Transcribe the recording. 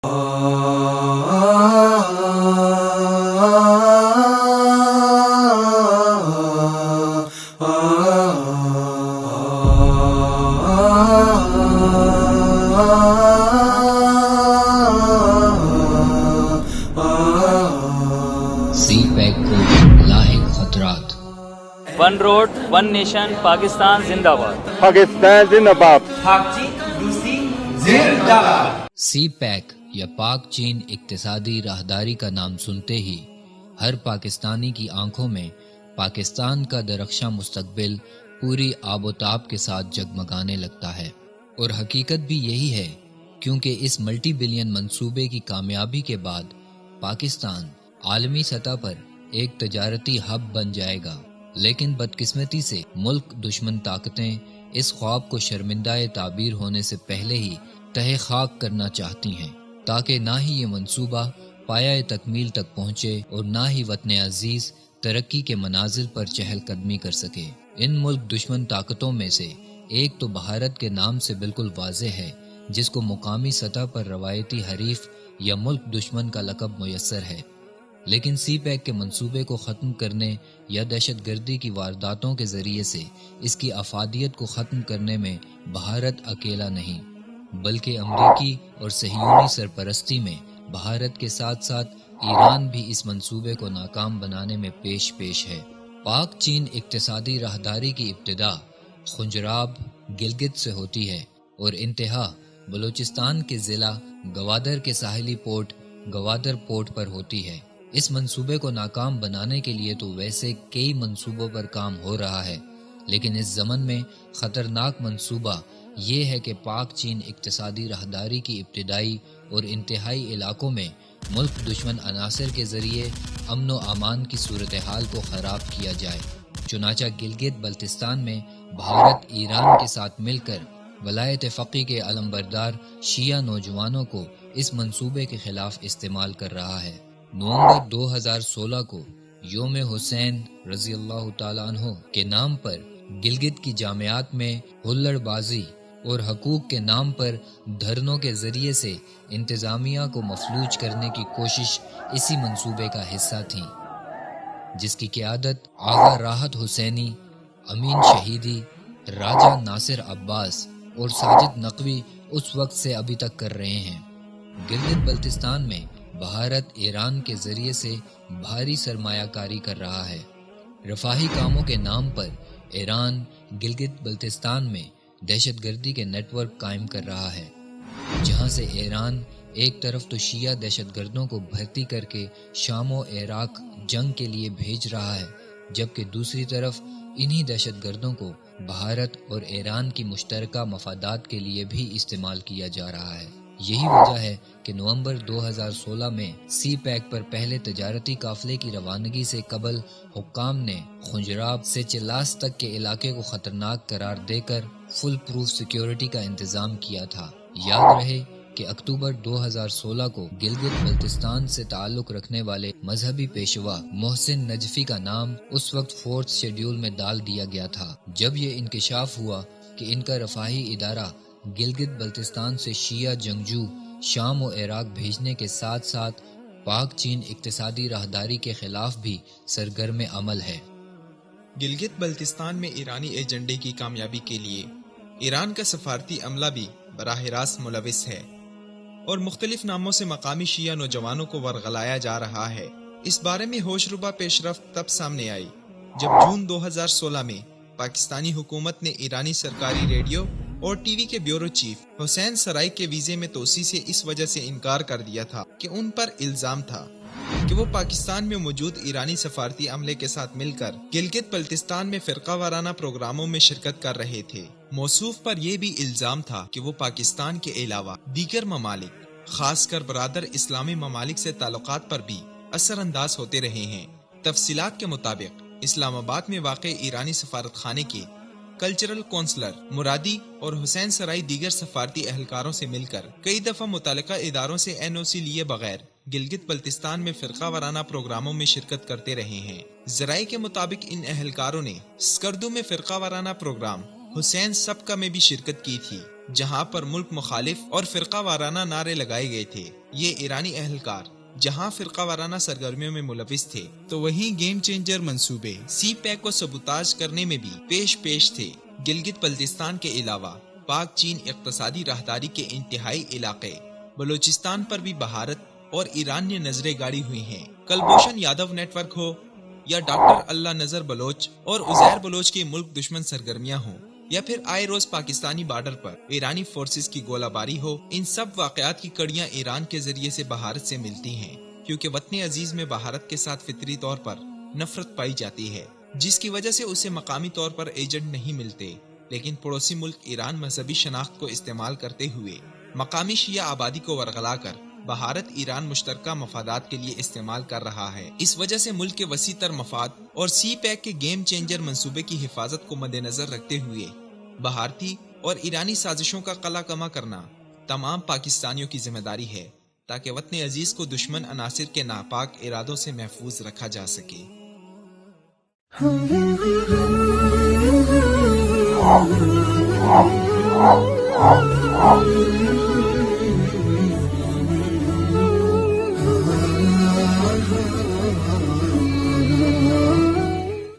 سی pack کو لاحق خطرات۔ One road one nation Pakistan زندہ باد، پاکستان زندہ باد، سی پیک یا پاک چین اقتصادی راہداری کا نام سنتے ہی ہر پاکستانی کی آنکھوں میں پاکستان کا درخشاں مستقبل پوری آب و تاب کے ساتھ جگمگانے لگتا ہے، اور حقیقت بھی یہی ہے، کیونکہ اس ملٹی بلین منصوبے کی کامیابی کے بعد پاکستان عالمی سطح پر ایک تجارتی ہب بن جائے گا۔ لیکن بدقسمتی سے ملک دشمن طاقتیں اس خواب کو شرمندہ تعبیر ہونے سے پہلے ہی تہہ خاک کرنا چاہتی ہیں، تاکہ نہ ہی یہ منصوبہ پایہ تکمیل تک پہنچے اور نہ ہی وطن عزیز ترقی کے منازل پر چہل قدمی کر سکے۔ ان ملک دشمن طاقتوں میں سے ایک تو بھارت کے نام سے بالکل واضح ہے، جس کو مقامی سطح پر روایتی حریف یا ملک دشمن کا لقب میسر ہے، لیکن سی پیک کے منصوبے کو ختم کرنے یا دہشت گردی کی وارداتوں کے ذریعے سے اس کی افادیت کو ختم کرنے میں بھارت اکیلا نہیں، بلکہ امریکی اور صہیونی سرپرستی میں بھارت کے ساتھ ساتھ ایران بھی اس منصوبے کو ناکام بنانے میں پیش ہے۔ پاک چین اقتصادی راہداری کی ابتدا خنجراب گلگت سے ہوتی ہے اور انتہا بلوچستان کے ضلع گوادر کے ساحلی پورٹ گوادر پورٹ پر ہوتی ہے۔ اس منصوبے کو ناکام بنانے کے لیے تو ویسے کئی منصوبوں پر کام ہو رہا ہے، لیکن اس ضمن میں خطرناک منصوبہ یہ ہے کہ پاک چین اقتصادی راہداری کی ابتدائی اور انتہائی علاقوں میں ملک دشمن عناصر کے ذریعے امن و امان کی صورتحال کو خراب کیا جائے۔ چنانچہ گلگت بلتستان میں بھارت ایران کے ساتھ مل کر ولایت فقیہ کے علمبردار شیعہ نوجوانوں کو اس منصوبے کے خلاف استعمال کر رہا ہے۔ نومبر 2016 کو یوم حسین رضی اللہ تعالیٰ عنہ کے نام پر گلگت کی جامعات میں ہلڑ بازی اور حقوق کے نام پر دھرنوں کے ذریعے سے انتظامیہ کو مفلوج کرنے کی کوشش اسی منصوبے کا حصہ تھی، جس کی قیادت آغا راحت حسینی، امین شہیدی، راجہ ناصر عباس اور ساجد نقوی اس وقت سے ابھی تک کر رہے ہیں۔ گلگت بلتستان میں بھارت ایران کے ذریعے سے بھاری سرمایہ کاری کر رہا ہے۔ رفاہی کاموں کے نام پر ایران گلگت بلتستان میں دہشت گردی کے نیٹ ورک قائم کر رہا ہے، جہاں سے ایران ایک طرف تو شیعہ دہشت گردوں کو بھرتی کر کے شام و عراق جنگ کے لیے بھیج رہا ہے، جبکہ دوسری طرف انہی دہشت گردوں کو بھارت اور ایران کی مشترکہ مفادات کے لیے بھی استعمال کیا جا رہا ہے۔ یہی وجہ ہے کہ نومبر 2016 میں سی پیک پر پہلے تجارتی قافلے کی روانگی سے قبل حکام نے خنجراب سے چلاس تک کے علاقے کو خطرناک قرار دے کر فل پروف سیکیورٹی کا انتظام کیا تھا۔ یاد رہے کہ اکتوبر 2016 کو گلگت بلتستان سے تعلق رکھنے والے مذہبی پیشوا محسن نجفی کا نام اس وقت فورتھ شیڈیول میں ڈال دیا گیا تھا، جب یہ انکشاف ہوا کہ ان کا رفاہی ادارہ گلگت بلتستان سے شیعہ جنگجو شام و عراق بھیجنے کے ساتھ ساتھ پاک چین اقتصادی راہداری کے خلاف بھی سرگرم عمل ہے۔ گلگت بلتستان میں ایرانی ایجنڈے کی کامیابی کے لیے ایران کا سفارتی عملہ بھی براہ راست ملوث ہے اور مختلف ناموں سے مقامی شیعہ نوجوانوں کو ورغلایا جا رہا ہے۔ اس بارے میں ہوش ربا پیش رفت تب سامنے آئی جب جون 2016 میں پاکستانی حکومت نے ایرانی سرکاری ریڈیو اور ٹی وی کے بیورو چیف حسین سرائی کے ویزے میں توسیع سے اس وجہ سے انکار کر دیا تھا کہ ان پر الزام تھا کہ وہ پاکستان میں موجود ایرانی سفارتی عملے کے ساتھ مل کر گلگت بلتستان میں فرقہ وارانہ پروگراموں میں شرکت کر رہے تھے۔ موصوف پر یہ بھی الزام تھا کہ وہ پاکستان کے علاوہ دیگر ممالک خاص کر برادر اسلامی ممالک سے تعلقات پر بھی اثر انداز ہوتے رہے ہیں۔ تفصیلات کے مطابق اسلام آباد میں واقع ایرانی سفارت خانے کے کلچرل کونسلر مرادی اور حسین سرائی دیگر سفارتی اہلکاروں سے مل کر کئی دفعہ متعلقہ اداروں سے NOC لیے بغیر گلگت بلتستان میں فرقہ وارانہ پروگراموں میں شرکت کرتے رہے ہیں۔ ذرائع کے مطابق ان اہلکاروں نے سکردو میں فرقہ وارانہ پروگرام حسین سبکا میں بھی شرکت کی تھی، جہاں پر ملک مخالف اور فرقہ وارانہ نعرے لگائے گئے تھے۔ یہ ایرانی اہلکار جہاں فرقہ وارانہ سرگرمیوں میں ملوث تھے تو وہیں گیم چینجر منصوبے سی پیک کو سبوتاژ کرنے میں بھی پیش تھے۔ گلگت بلتستان کے علاوہ پاک چین اقتصادی راہداری کے انتہائی علاقے بلوچستان پر بھی بھارت اور ایران نے نظریں گاڑی ہوئی ہیں۔ کلبھوشن یادو نیٹ ورک ہو یا ڈاکٹر اللہ نذر بلوچ اور عزیر بلوچ کی ملک دشمن سرگرمیاں ہوں یا پھر آئے روز پاکستانی بارڈر پر ایرانی فورسز کی گولہ باری ہو، ان سب واقعات کی کڑیاں ایران کے ذریعے سے بھارت سے ملتی ہیں، کیونکہ وطن عزیز میں بھارت کے ساتھ فطری طور پر نفرت پائی جاتی ہے، جس کی وجہ سے اسے مقامی طور پر ایجنٹ نہیں ملتے، لیکن پڑوسی ملک ایران مذہبی شناخت کو استعمال کرتے ہوئے مقامی شیعہ آبادی کو ورغلا کر بھارت ایران مشترکہ مفادات کے لیے استعمال کر رہا ہے۔ اس وجہ سے ملک کے وسیع تر مفاد اور سی پیک کے گیم چینجر منصوبے کی حفاظت کو مد نظر رکھتے ہوئے بھارتی اور ایرانی سازشوں کا قلع کما کرنا تمام پاکستانیوں کی ذمہ داری ہے، تاکہ وطن عزیز کو دشمن عناصر کے ناپاک ارادوں سے محفوظ رکھا جا سکے۔ Oh